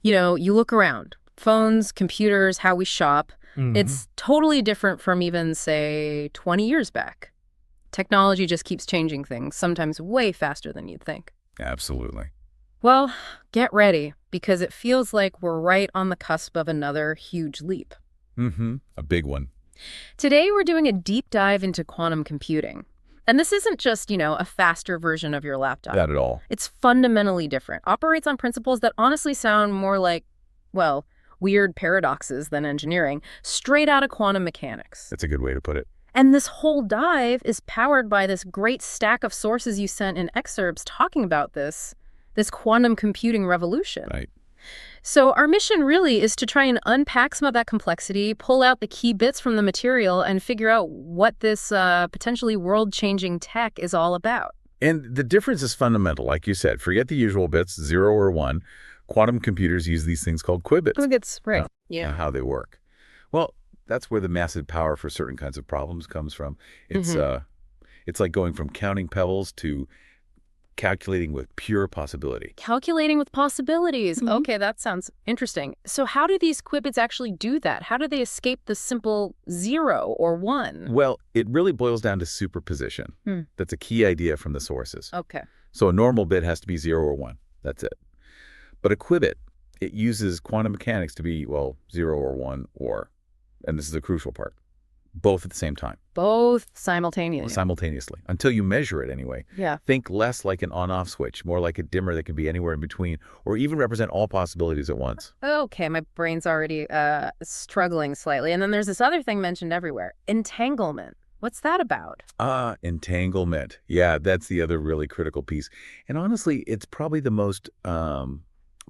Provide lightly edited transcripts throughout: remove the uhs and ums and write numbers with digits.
You look around. Phones, computers, how we shop. Hmm. It's totally different from even, say, 20 years back. Technology just keeps changing things, sometimes way faster than you'd think. Absolutely. Well, get ready, because it feels like we're right on the cusp of another huge leap. A big one. Today, we're doing a deep dive into quantum computing. And this isn't just, a faster version of your laptop. Not at all. It's fundamentally different. Operates on principles that honestly sound more like, well, weird paradoxes than engineering, straight out of quantum mechanics. That's a good way to put it. And this whole dive is powered by this great stack of sources you sent in excerpts talking about this quantum computing revolution. Right. So our mission really is to try and unpack some of that complexity, pull out the key bits from the material, and figure out what this potentially world-changing tech is all about. And the difference is fundamental. Like you said, forget the usual bits, 0 or 1. Quantum computers use these things called qubits. Qubits, right. And how they work. Well, that's where the massive power for certain kinds of problems comes from. It's it's like going from counting pebbles to calculating with pure possibility. Calculating with possibilities. Okay, that sounds interesting. So how do these qubits actually do that? How do they escape the simple 0 or 1? Well, it really boils down to superposition. That's a key idea from the sources. Okay. So a normal bit has to be 0 or 1. That's it. But a qubit, it uses quantum mechanics to be, 0 or 1 or, and this is the crucial part, both at the same time. Both simultaneously. Simultaneously, until you measure it anyway. Yeah. Think less like an on-off switch, more like a dimmer that can be anywhere in between, or even represent all possibilities at once. Okay, my brain's already struggling slightly. And then there's this other thing mentioned everywhere, entanglement. What's that about? Entanglement. Yeah, that's the other really critical piece. And honestly, it's probably the most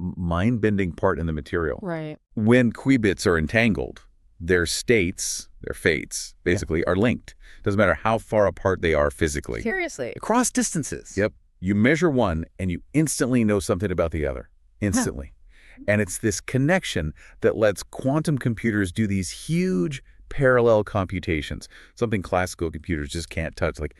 mind-bending part in the material. Right. When qubits are entangled, their states, their fates, basically, are linked. Doesn't matter how far apart they are physically. Seriously. Across distances. Yep. You measure one, and you instantly know something about the other. Instantly. And it's this connection that lets quantum computers do these huge parallel computations, something classical computers just can't touch, like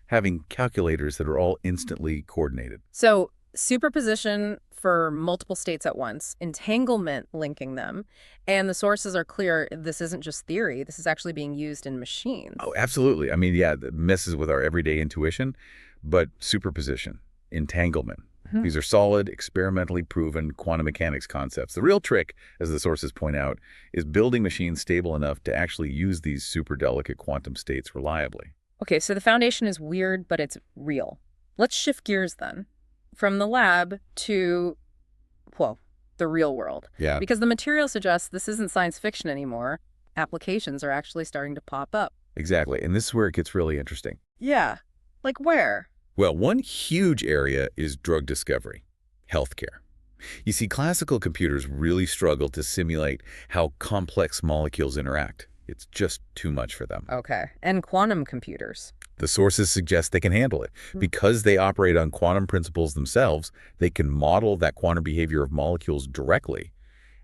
having calculators that are all instantly coordinated. So superposition for multiple states at once, entanglement linking them, and the sources are clear. This isn't just theory. This is actually being used in machines. Oh, absolutely. I mean, yeah, it messes with our everyday intuition, but superposition, entanglement. These are solid, experimentally proven quantum mechanics concepts. The real trick, as the sources point out, is building machines stable enough to actually use these super delicate quantum states reliably. Okay, so the foundation is weird, but it's real. Let's shift gears then. From the lab to, the real world. Yeah. Because the material suggests this isn't science fiction anymore. Applications are actually starting to pop up. Exactly. And this is where it gets really interesting. Yeah. Like where? Well, one huge area is drug discovery, healthcare. You see, classical computers really struggle to simulate how complex molecules interact. It's just too much for them. Okay. And quantum computers. The sources suggest they can handle it. Because they operate on quantum principles themselves, they can model that quantum behavior of molecules directly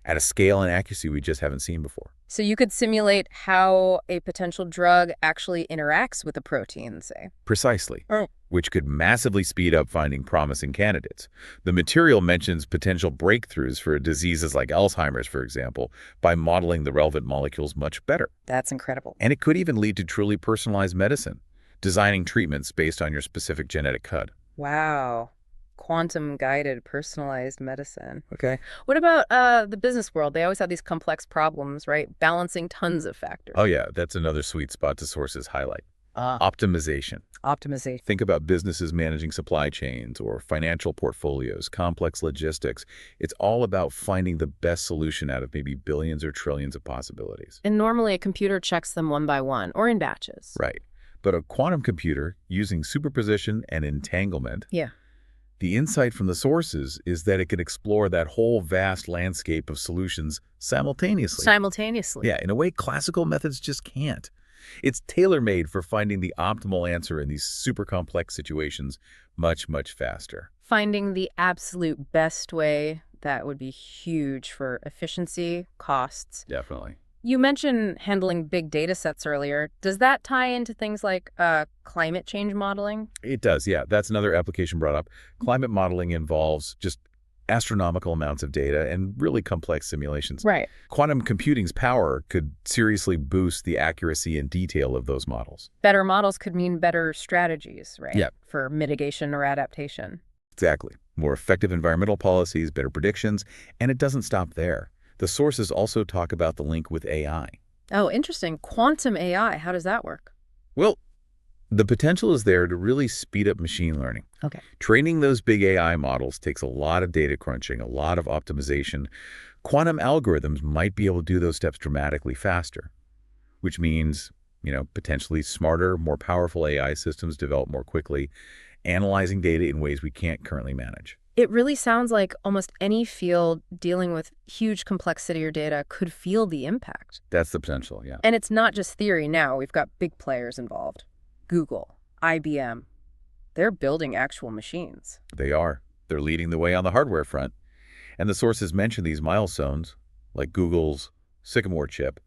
at a scale and accuracy we just haven't seen before. So you could simulate how a potential drug actually interacts with a protein, say. Precisely. Oh. Which could massively speed up finding promising candidates. The material mentions potential breakthroughs for diseases like Alzheimer's, for example, by modeling the relevant molecules much better. That's incredible. And it could even lead to truly personalized medicine, designing treatments based on your specific genetic code. Wow. Quantum-guided, personalized medicine. Okay. What about the business world? They always have these complex problems, right? Balancing tons of factors. Oh, yeah. That's another sweet spot to sources highlight. Optimization. Optimization. Think about businesses managing supply chains or financial portfolios, complex logistics. It's all about finding the best solution out of maybe billions or trillions of possibilities. And normally a computer checks them one by one or in batches. Right. But a quantum computer using superposition and entanglement, the insight from the sources is that it can explore that whole vast landscape of solutions simultaneously. Simultaneously. Yeah, in a way classical methods just can't. It's tailor-made for finding the optimal answer in these super complex situations much, much faster. Finding the absolute best way, that would be huge for efficiency, costs. Definitely. You mentioned handling big data sets earlier. Does that tie into things like climate change modeling? It does, yeah. That's another application brought up. Climate modeling involves just astronomical amounts of data and really complex simulations. Right. Quantum computing's power could seriously boost the accuracy and detail of those models. Better models could mean better strategies, right? Yeah. For mitigation or adaptation. Exactly. More effective environmental policies, better predictions, and it doesn't stop there. The sources also talk about the link with AI. Oh, interesting. Quantum AI, how does that work? Well, the potential is there to really speed up machine learning. Okay. Training those big AI models takes a lot of data crunching, a lot of optimization. Quantum algorithms might be able to do those steps dramatically faster, which means, potentially smarter, more powerful AI systems develop more quickly, analyzing data in ways we can't currently manage. It really sounds like almost any field dealing with huge complexity or data could feel the impact. That's the potential, yeah. And it's not just theory now. We've got big players involved. Google, IBM. They're building actual machines. They are. They're leading the way on the hardware front. And the sources mention these milestones, like Google's Sycamore chip,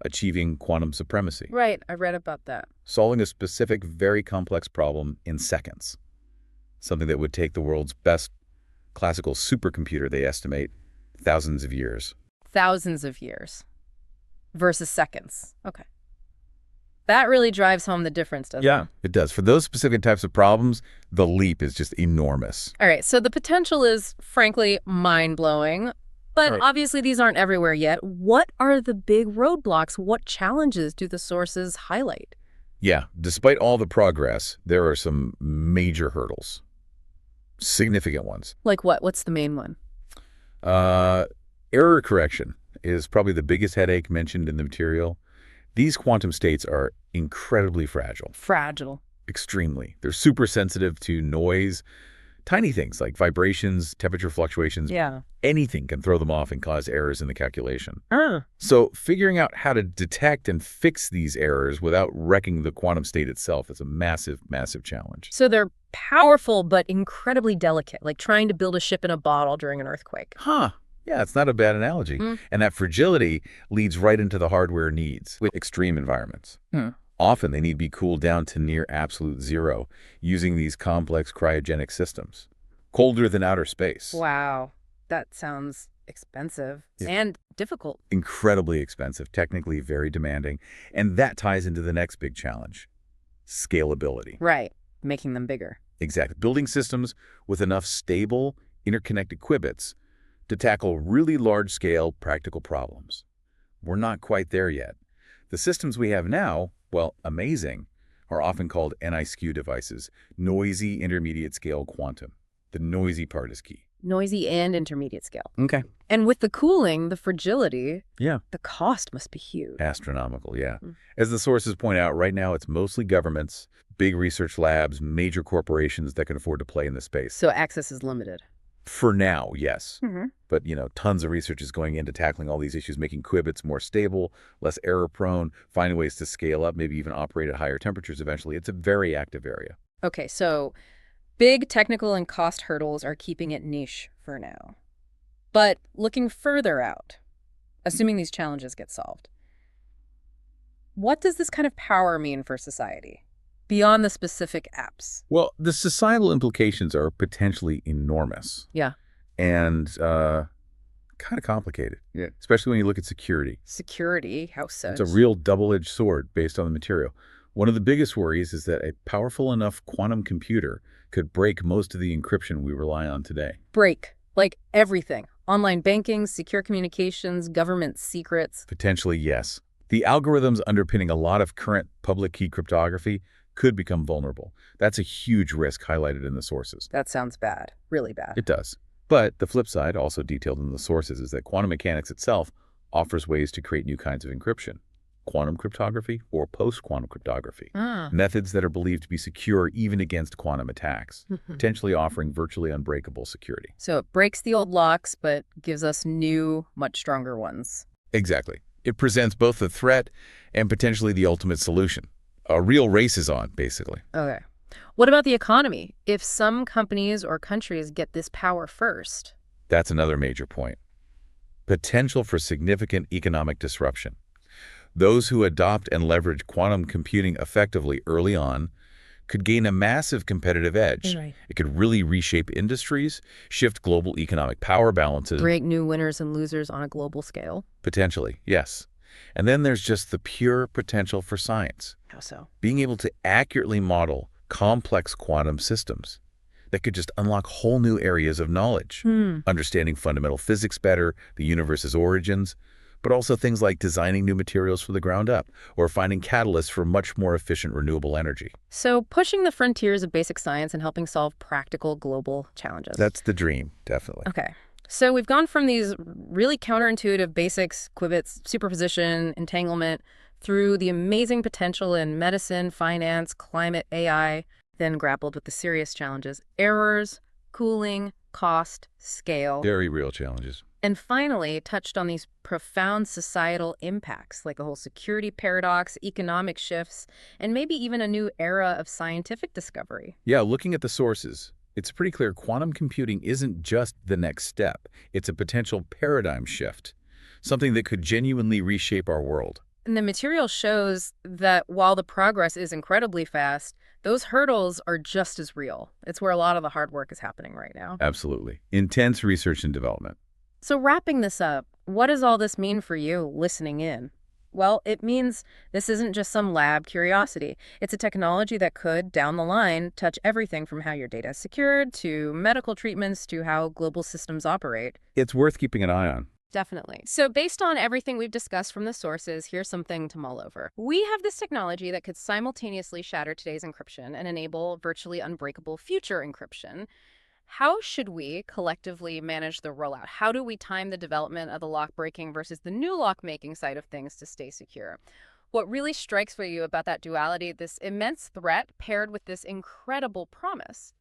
achieving quantum supremacy. Right, I read about that. Solving a specific, very complex problem in seconds. Something that would take the world's best classical supercomputer, they estimate, thousands of years. Thousands of years versus seconds. Okay. That really drives home the difference, doesn't it? It does. For those specific types of problems, the leap is just enormous. All right, so the potential is, frankly, mind-blowing. But Right. obviously these aren't everywhere yet. What are the big roadblocks? What challenges do the sources highlight? Yeah, despite all the progress, there are some major hurdles. Significant ones. Like what? What's the main one? Error correction is probably the biggest headache mentioned in the material. These quantum states are incredibly fragile. Fragile. Extremely. They're super sensitive to noise, tiny things like vibrations, temperature fluctuations. Yeah. Anything can throw them off and cause errors in the calculation. So figuring out how to detect and fix these errors without wrecking the quantum state itself is a massive, massive challenge. So they're powerful but incredibly delicate, like trying to build a ship in a bottle during an earthquake. Yeah, it's not a bad analogy. And that fragility leads right into the hardware needs with extreme environments. Often they need to be cooled down to near absolute zero using these complex cryogenic systems, colder than outer space. Wow. That sounds expensive and difficult. Incredibly expensive, technically very demanding. And that ties into the next big challenge, scalability. Right. Making them bigger. Exactly. Building systems with enough stable, interconnected qubits to tackle really large-scale practical problems. We're not quite there yet. The systems we have now, well, amazing, are often called NISQ devices, noisy intermediate-scale quantum. The noisy part is key. Noisy and intermediate scale. Okay. And with the cooling, the fragility, Yeah. the cost must be huge. Astronomical, yeah. As the sources point out, right now it's mostly governments, big research labs, major corporations that can afford to play in this space. So access is limited. For now, yes. Mm-hmm. But, tons of research is going into tackling all these issues, making qubits more stable, less error-prone, finding ways to scale up, maybe even operate at higher temperatures eventually. It's a very active area. Okay, so big technical and cost hurdles are keeping it niche for now. But looking further out, assuming these challenges get solved, what does this kind of power mean for society beyond the specific apps? Well, the societal implications are potentially enormous. Yeah. And kind of complicated. Yeah. Especially when you look at security. Security, how so? It's a real double-edged sword based on the material. One of the biggest worries is that a powerful enough quantum computer could break most of the encryption we rely on today. Break, like everything. Online banking, secure communications, government secrets. Potentially, yes. The algorithms underpinning a lot of current public key cryptography could become vulnerable. That's a huge risk highlighted in the sources. That sounds bad, really bad. It does. But the flip side, also detailed in the sources, is that quantum mechanics itself offers ways to create new kinds of encryption. Quantum cryptography or post-quantum cryptography. Methods that are believed to be secure even against quantum attacks, potentially offering virtually unbreakable security. So it breaks the old locks, but gives us new, much stronger ones. Exactly. It presents both the threat and potentially the ultimate solution. A real race is on, basically. Okay. What about the economy? If some companies or countries get this power first? That's another major point. Potential for significant economic disruption. Those who adopt and leverage quantum computing effectively early on could gain a massive competitive edge. Right. It could really reshape industries, shift global economic power balances, Create new winners and losers on a global scale. potentially, yes. And then there's just the pure potential for science. How so? Being able to accurately model complex quantum systems that could just unlock whole new areas of knowledge, understanding fundamental physics better, the universe's origins, but also things like designing new materials from the ground up or finding catalysts for much more efficient renewable energy. So pushing the frontiers of basic science and helping solve practical global challenges. That's the dream, definitely. Okay. So we've gone from these really counterintuitive basics, qubits, superposition, entanglement, through the amazing potential in medicine, finance, climate, AI, then grappled with the serious challenges, errors, cooling, cost, scale, Very real challenges. and finally touched on these profound societal impacts like the whole security paradox, economic shifts, and maybe even a new era of scientific discovery. Yeah, looking at the sources, it's pretty clear quantum computing isn't just the next step. It's a potential paradigm shift, something that could genuinely reshape our world. And the material shows that while the progress is incredibly fast, those hurdles are just as real. It's where a lot of the hard work is happening right now. Absolutely. Intense research and development. So wrapping this up, what does all this mean for you listening in? Well, it means this isn't just some lab curiosity. It's a technology that could, down the line, touch everything from how your data is secured to medical treatments to how global systems operate. It's worth keeping an eye on. Definitely. So based on everything we've discussed from the sources, here's something to mull over. We have this technology that could simultaneously shatter today's encryption and enable virtually unbreakable future encryption. How should we collectively manage the rollout? How do we time the development of the lock-breaking versus the new lock-making side of things to stay secure? What really strikes for you about that duality, this immense threat paired with this incredible promise?